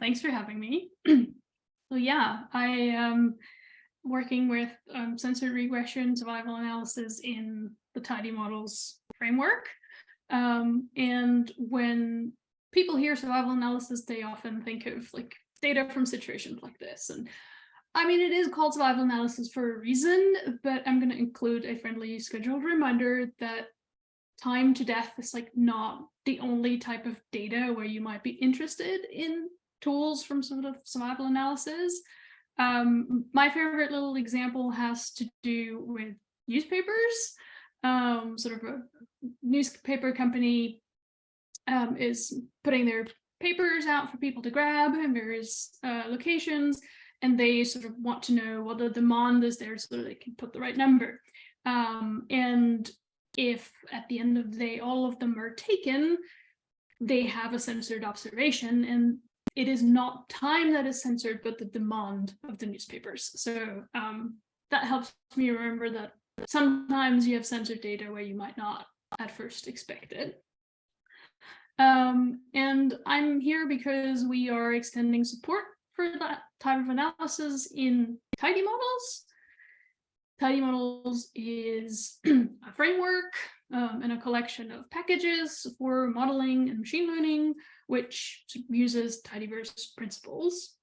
Thanks for having me. So yeah, I am working with censored regression survival analysis in the tidymodels framework. And when people hear survival analysis, they often think of like data from situations like this. And I mean, it is called survival analysis for a reason, but I'm going to include a friendly scheduled reminder that time to death is like not the only type of data where you might be interested in tools from sort of survival analysis. My favorite little example has to do with newspapers. Sort of a newspaper company is putting their papers out for people to grab in various locations, and they sort of want to know what the demand is there so they can put the right number. And if at the end of the day all of them are taken, they have a censored observation, and it is not time that is censored, but the demand of the newspapers. So that helps me remember that sometimes you have censored data where you might not at first expect it. And I'm here because we are extending support for that type of analysis in tidymodels. Tidymodels is a framework and a collection of packages for modeling and machine learning, which uses tidyverse principles.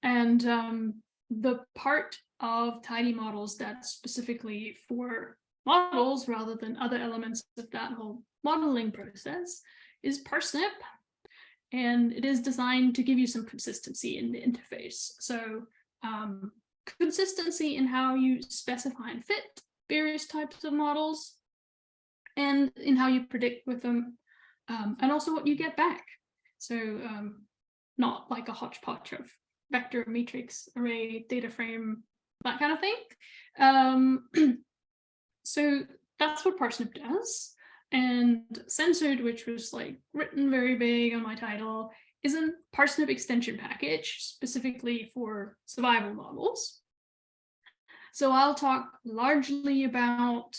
And the part of tidymodels that's specifically for models rather than other elements of that whole modeling process is parsnip. And it is designed to give you some consistency in the interface. So consistency in how you specify and fit various types of models, and in how you predict with them, and also what you get back. So not like a hodgepodge of vector, matrix, array, data frame, that kind of thing. So that's what parsnip does. And Censored, which was like written very big on my title, is a parsnip extension package specifically for survival models. So I'll talk largely about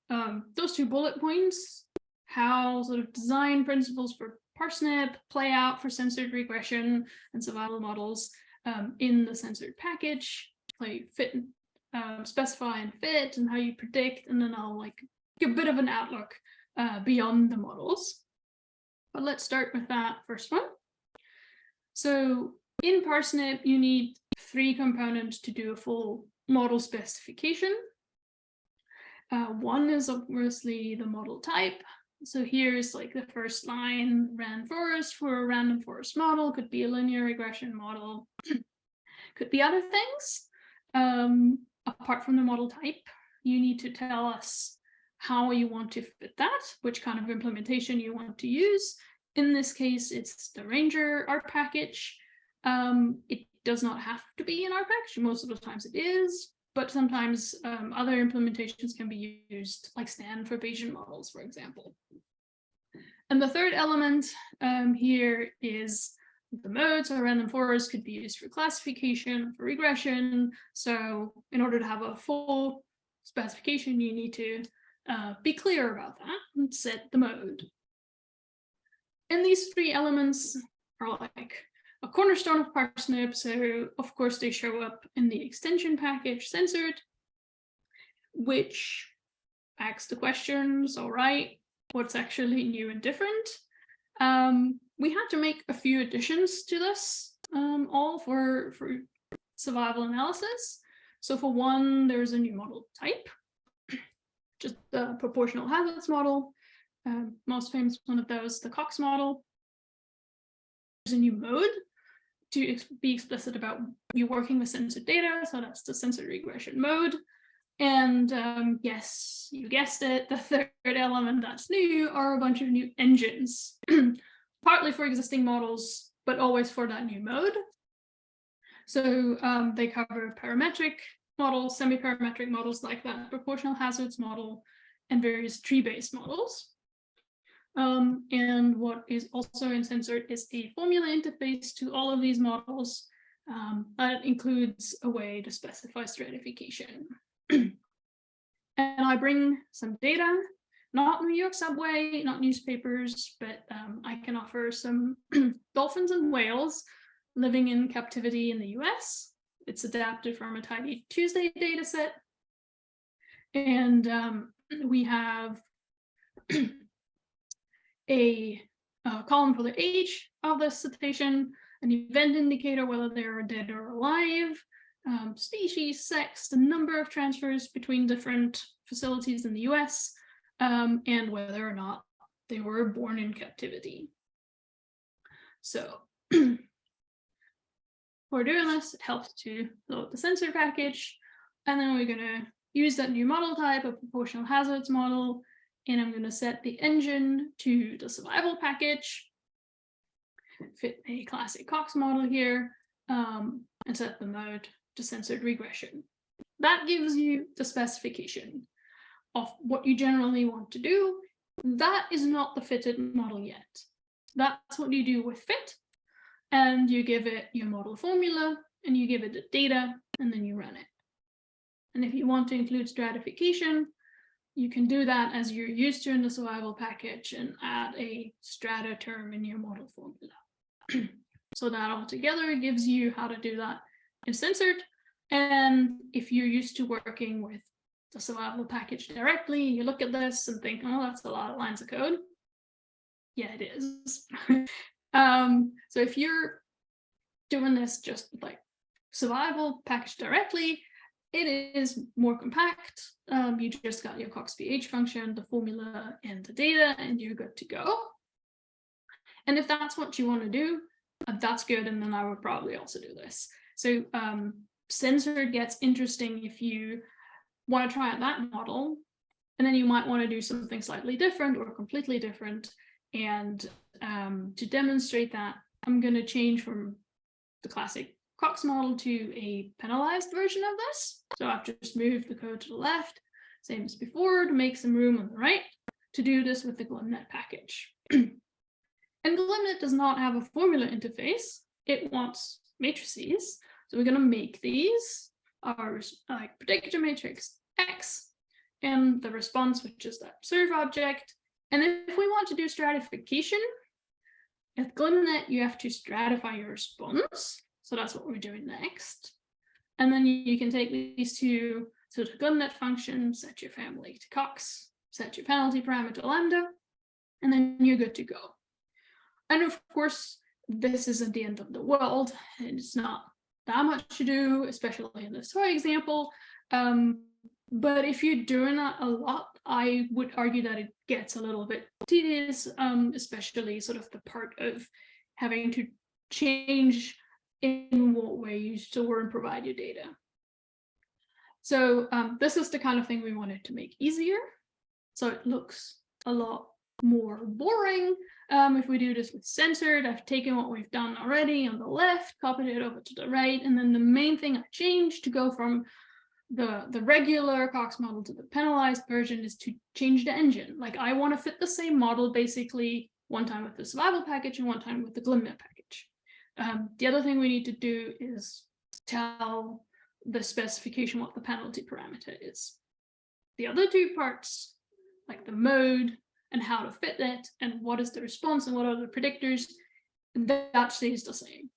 those 2 bullet points, how sort of design principles for parsnip play out for censored regression and survival models in the censored package, like fit, specify and fit, and how you predict, and then I'll like give a bit of an outlook beyond the models. But let's start with that first one. So in parsnip, you need 3 components to do a full model specification. One is obviously the model type. So here's like the first line, random forest for a random forest model, could be a linear regression model, could be other things. Apart from the model type, you need to tell us how you want to fit that, which kind of implementation you want to use. In this case, it's the Ranger R package. It does not have to be an R package. Most of the times it is, but sometimes other implementations can be used, like Stan for Bayesian models, for example. And the third element here is the modes. So random forest could be used for classification, for regression. So in order to have a full specification, you need to be clear about that and set the mode. And these 3 elements are like a cornerstone of parsnip. So of course they show up in the extension package Censored, which asks the questions, all right, what's actually new and different? We had to make a few additions to this, all for survival analysis. So for one, there's a new model type, just the proportional hazards model. Most famous one of those, the Cox model. There's a new mode to be explicit about you working with censored data. So that's the censored regression mode. And yes, you guessed it, the third element that's new are a bunch of new engines, partly for existing models, but always for that new mode. So they cover parametric models, semi-parametric models like that proportional hazards model, and various tree-based models. And what is also in Censored is a formula interface to all of these models that includes a way to specify stratification. And I bring some data not New York subway, not newspapers, but I can offer some dolphins and whales living in captivity in the US. It's adapted from a Tidy Tuesday dataset. And we have a column for the age of the cetacean, an event indicator, whether they're dead or alive, species, sex, the number of transfers between different facilities in the US, and whether or not they were born in captivity. So for doing this, it helps to load the Censored package, and then we're going to use that new model type, a proportional hazards model, and I'm going to set the engine to the survival package, fit a classic Cox model here, and set the mode to censored regression. That gives you the specification of what you generally want to do. That is not the fitted model yet. That's what you do with fit, and you give it your model formula, and you give it the data, and then you run it. And if you want to include stratification, you can do that as you're used to in the survival package and add a strata term in your model formula. So that altogether gives you how to do that in Censored. And if you're used to working with the survival package directly, you look at this and think, oh, that's a lot of lines of code. Yeah, it is. So if you're doing this just like survival package directly, it is more compact. You just got your Cox pH function, the formula, and the data, and you're good to go. And if that's what you want to do, that's good. And then I would probably also do this. So Censored gets interesting if you want to try out that model, and then you might want to do something slightly different or completely different. And to demonstrate that, I'm going to change from the classic Cox model to a penalized version of this. So I've just moved the code to the left, same as before, to make some room on the right to do this with the GlimNet package. And GlimNet does not have a formula interface. It wants matrices. So we're going to make these our like predictor matrix X and the response, which is that observe object. And if we want to do stratification, with GlimNet, you have to stratify your response. So that's what we're doing next. And then you can take these two sort of GlimNet functions, set your family to Cox, set your penalty parameter lambda, and then you're good to go. And of course, this isn't the end of the world. And it's not that much to do, especially in this toy example. But if you're doing that a lot, I would argue that it gets a little bit tedious, especially sort of the part of having to change in what way you store and provide your data. So this is the kind of thing we wanted to make easier. So it looks a lot more boring. If we do this with Censored, I've taken what we've done already on the left, copied it over to the right, and then the main thing I changed to go from the regular Cox model to the penalized version is to change the engine. Like I want to fit the same model basically one time with the survival package and one time with the GlimNet package. The other thing we need to do is tell the specification what the penalty parameter is. The other two parts, like the mode and how to fit it and what is the response and what are the predictors, that stays the same.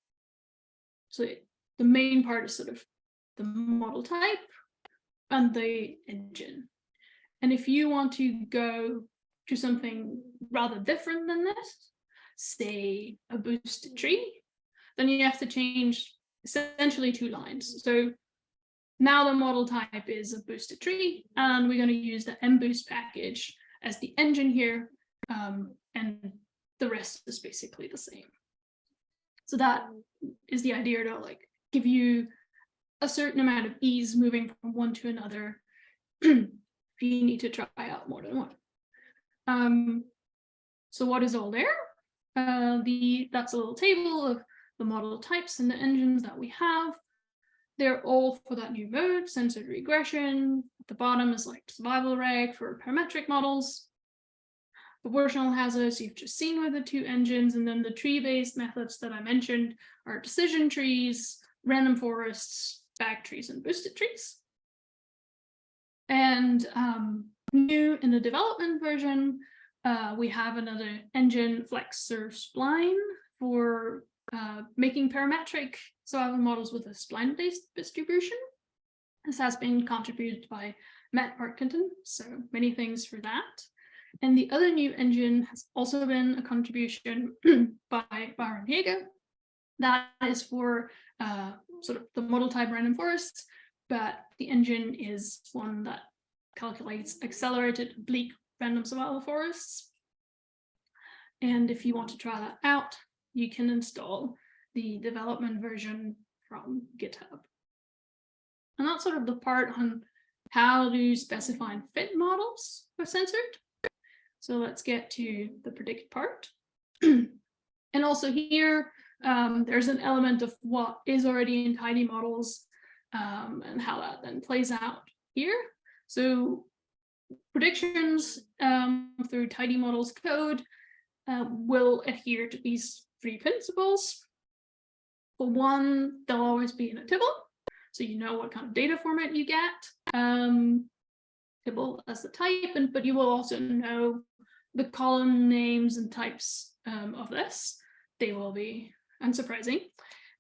So the main part is sort of the model type and the engine. And if you want to go to something rather different than this, say a boosted tree, then you have to change essentially two lines. So now the model type is a boosted tree, and we're going to use the mboost package as the engine here, and the rest is basically the same. So that is the idea to like give you a certain amount of ease moving from one to another if you need to try out more than one. So what is all there? That's a little table of the model types and the engines that we have. They're all for that new mode, censored regression. At the bottom is like survival reg for parametric models. Proportional hazards you've just seen with the two engines, and then the tree-based methods that I mentioned are decision trees, random forests, bag trees, and boosted trees. And New in the development version, we have another engine flex or spline for making parametric survival models with a spline-based distribution. This has been contributed by Matt Parkinson, so many things for that. And the other new engine has also been a contribution by Byron Diego. That is for sort of the model type random forests, but the engine is one that calculates accelerated oblique random survival forests. And if you want to try that out, you can install the development version from GitHub. And that's sort of the part on how to specify and fit models for Censored. So let's get to the predict part. And also here, there's an element of what is already in tidymodels and how that then plays out here. So predictions through tidymodels code will adhere to these three principles. For one, they'll always be in a tibble, so you know what kind of data format you get. Tibble as the type, but you will also know the column names and types of this. They will be unsurprising.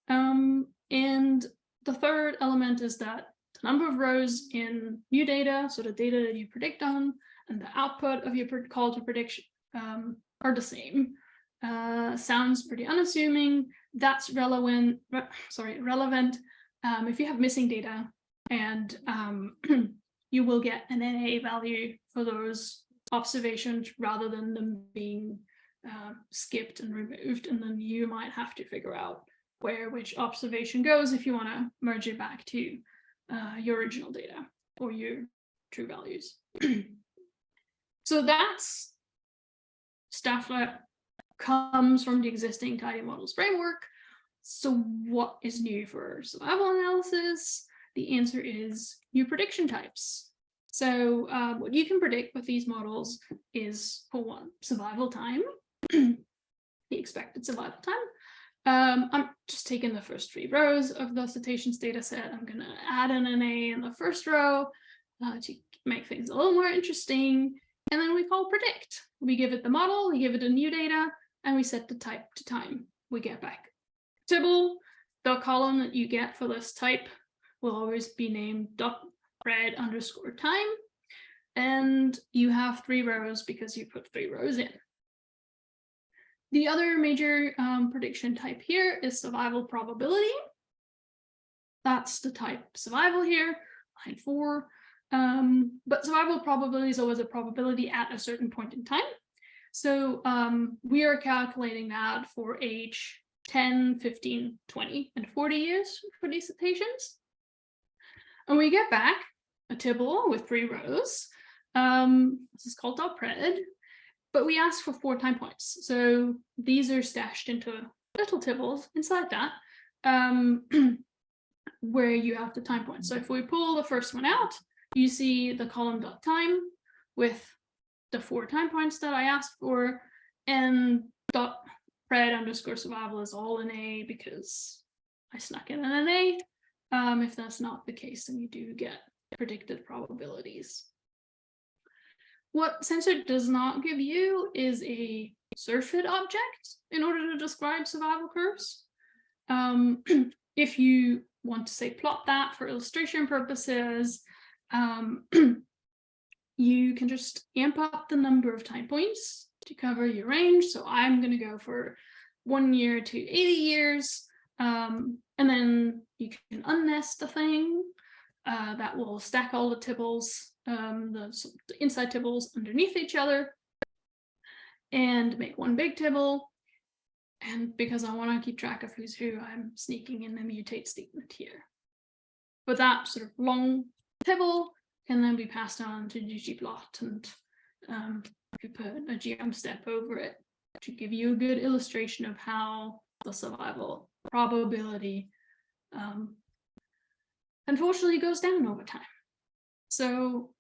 And the third element is that the number of rows in new data, so the data that you predict on, and the output of your call to prediction are the same. Sounds pretty unassuming. That's relevant if you have missing data, and you will get an NA value for those observations rather than them being skipped and removed, and then you might have to figure out where which observation goes if you want to merge it back to your original data or your true values. So that's stuff that comes from the existing tidymodels framework. So what is new for survival analysis? The answer is new prediction types. So what you can predict with these models is, for one, survival time, the expected survival time. I'm just taking the first 3 rows of the Cetaceans data set. I'm going to add an NA in the first row to make things a little more interesting. And then we call predict. We give it the model, we give it a new data, and we set the type to time. We get back tibble. The column that you get for this type will always be named .pred_time. And you have 3 rows because you put 3 rows in. The other major prediction type here is survival probability. That's the type survival here, line 4. But survival probability is always a probability at a certain point in time. So we are calculating that for age 10, 15, 20, and 40 years for these cetaceans. And we get back a tibble with 3 rows. This is called .pred. But we ask for 4 time points. So these are stashed into little tibbles inside that, where you have the time points. So if we pull the first one out, you see the column .time with the 4 time points that I asked for, and .pred_survival is all in A because I snuck in an NA. If that's not the case, then you do get predicted probabilities. What Censored does not give you is a surfeit object in order to describe survival curves. If you want to say plot that for illustration purposes, you can just amp up the number of time points to cover your range. So I'm going to go for 1 year to 80 years. And then you can unnest the thing that will stack all the tibbles, the inside tibbles underneath each other, and make one big tibble. And because I want to keep track of who's who, I'm sneaking in the mutate statement here. But that sort of long tibble can then be passed on to ggplot, and you put a geom step over it to give you a good illustration of how the survival probability unfortunately goes down over time. So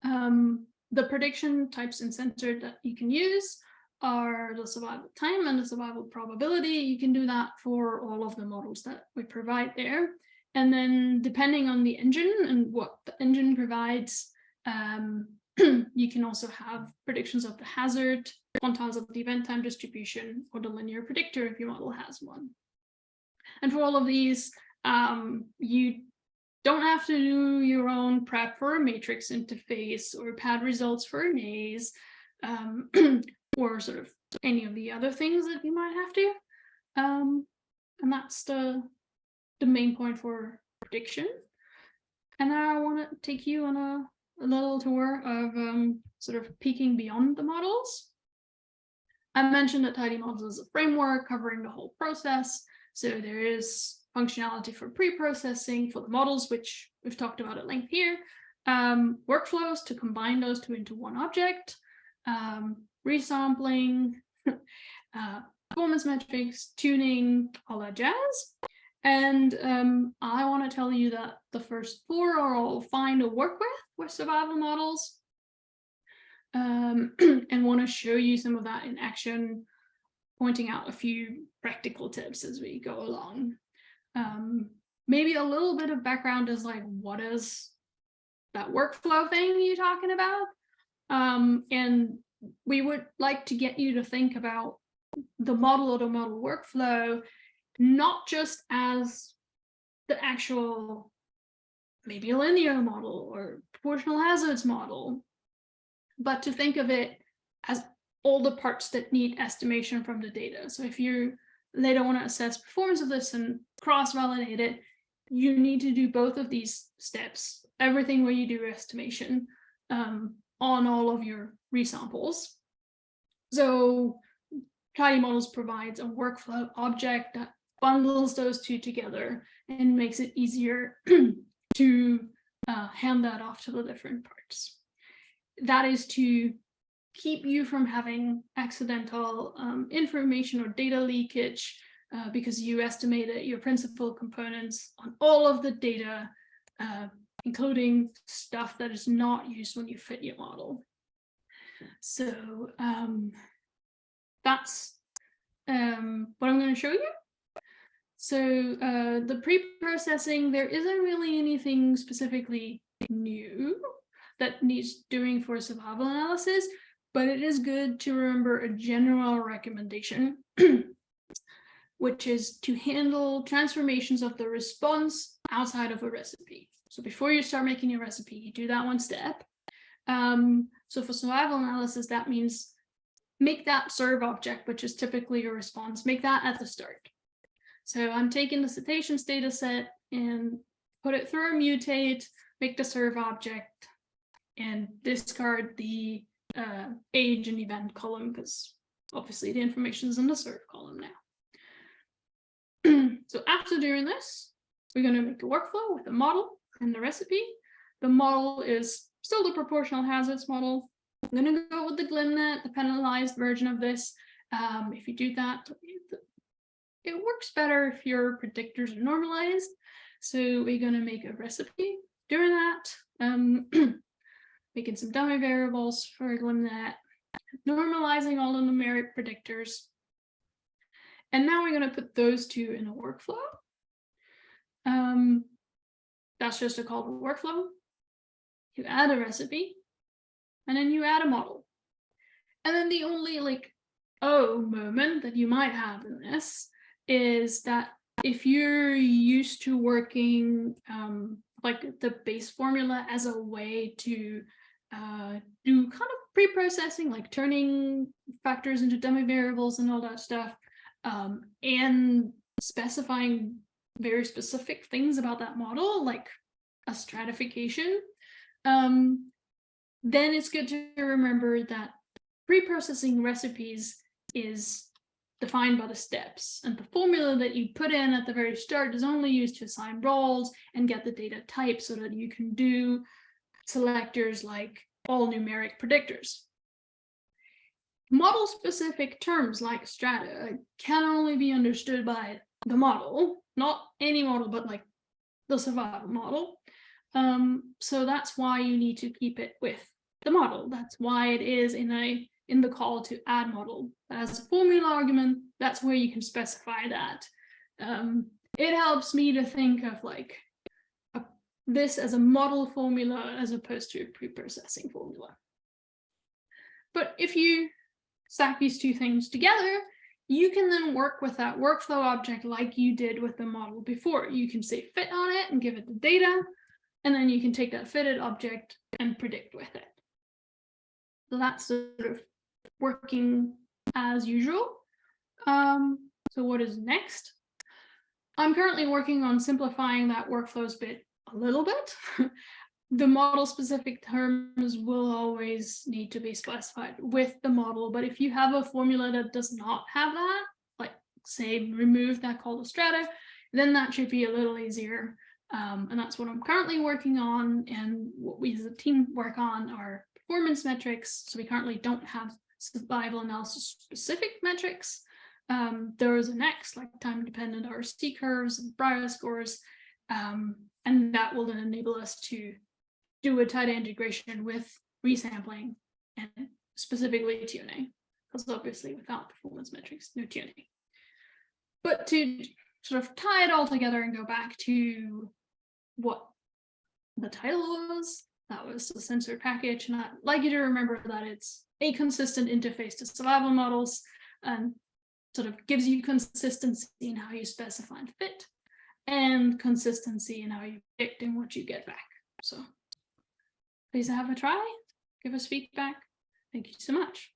the prediction types in Censored that you can use are the survival time and the survival probability. You can do that for all of the models that we provide there. And then depending on the engine and what the engine provides, You can also have predictions of the hazard, quantiles of the event time distribution, or the linear predictor if your model has one. And for all of these, you don't have to do your own prep for a matrix interface or pad results for a maze, or sort of any of the other things that you might have to. And that's the main point for prediction. And now I want to take you on a little tour of sort of peeking beyond the models. I mentioned that tidymodels is a framework covering the whole process. So there is functionality for pre-processing for the models, which we've talked about at length here, workflows to combine those two into one object, resampling, performance metrics, tuning, all that jazz. And I want to tell you that the first four are all fine to work with survival models, and want to show you some of that in action, pointing out a few practical tips as we go along. Maybe a little bit of background is like, what is that workflow thing you're talking about? And we would like to get you to think about the model or the model workflow, not just as the actual, maybe a linear model or proportional hazards model, but to think of it as all the parts that need estimation from the data. So if you later want to assess performance of this and cross-validate it, you need to do both of these steps, everything where you do estimation on all of your resamples. So tidymodels provides a workflow object that bundles those two together and makes it easier to hand that off to the different parts. That is to keep you from having accidental information or data leakage because you estimated your principal components on all of the data, including stuff that is not used when you fit your model. So that's what I'm going to show you. So the pre-processing, there isn't really anything specifically new that needs doing for survival analysis, but it is good to remember a general recommendation, which is to handle transformations of the response outside of a recipe. So before you start making your recipe, you do that one step. So for survival analysis, that means make that serve object, which is typically your response, make that at the start. So I'm taking the Cetaceans data set and put it through a mutate, make the serve object, and discard the age and event column, because obviously the information is in the serve column now. So after doing this, we're going to make a workflow with the model and the recipe. The model is still the proportional hazards model. I'm going to go with the GLIMnet, the penalized version of this. If you do that, it works better if your predictors are normalized. So we're going to make a recipe. Doing that, making some dummy variables for GLIMnet, normalizing all the numeric predictors. And now we're going to put those two in a workflow. That's just a call to workflow. You add a recipe, and then you add a model. And then the only moment that you might have in this is that if you're used to working like the base formula as a way to do kind of pre-processing, like turning factors into dummy variables and all that stuff, and specifying very specific things about that model, like a stratification, then it's good to remember that pre-processing recipes is defined by the steps, and the formula that you put in at the very start is only used to assign roles and get the data type so that you can do selectors like all numeric predictors. Model-specific terms like strata can only be understood by the model, not any model, but like the survival model. So that's why you need to keep it with the model. That's why it is in the call to add model. As a formula argument, that's where you can specify that. It helps me to think of like this as a model formula as opposed to a preprocessing formula. But if you stack these two things together, you can then work with that workflow object like you did with the model before. You can say fit on it and give it the data, and then you can take that fitted object and predict with it. So that's sort of working as usual. So what is next? I'm currently working on simplifying that workflows bit a little bit. The model-specific terms will always need to be specified with the model, but if you have a formula that does not have that, like say remove that call to strata, then that should be a little easier. And that's what I'm currently working on, and what we as a team work on are performance metrics. So we currently don't have survival analysis specific metrics. There is a next, like time-dependent RST curves and Briar scores, and that will then enable us to do a tight integration with resampling and specifically tuning, because obviously without performance metrics, no tuning. But to sort of tie it all together and go back to what the title was, that was the censored package, and I'd like you to remember that it's a consistent interface to survival models and sort of gives you consistency in how you specify and fit, and consistency in how you predict and what you get back. So please have a try, give us feedback. Thank you so much.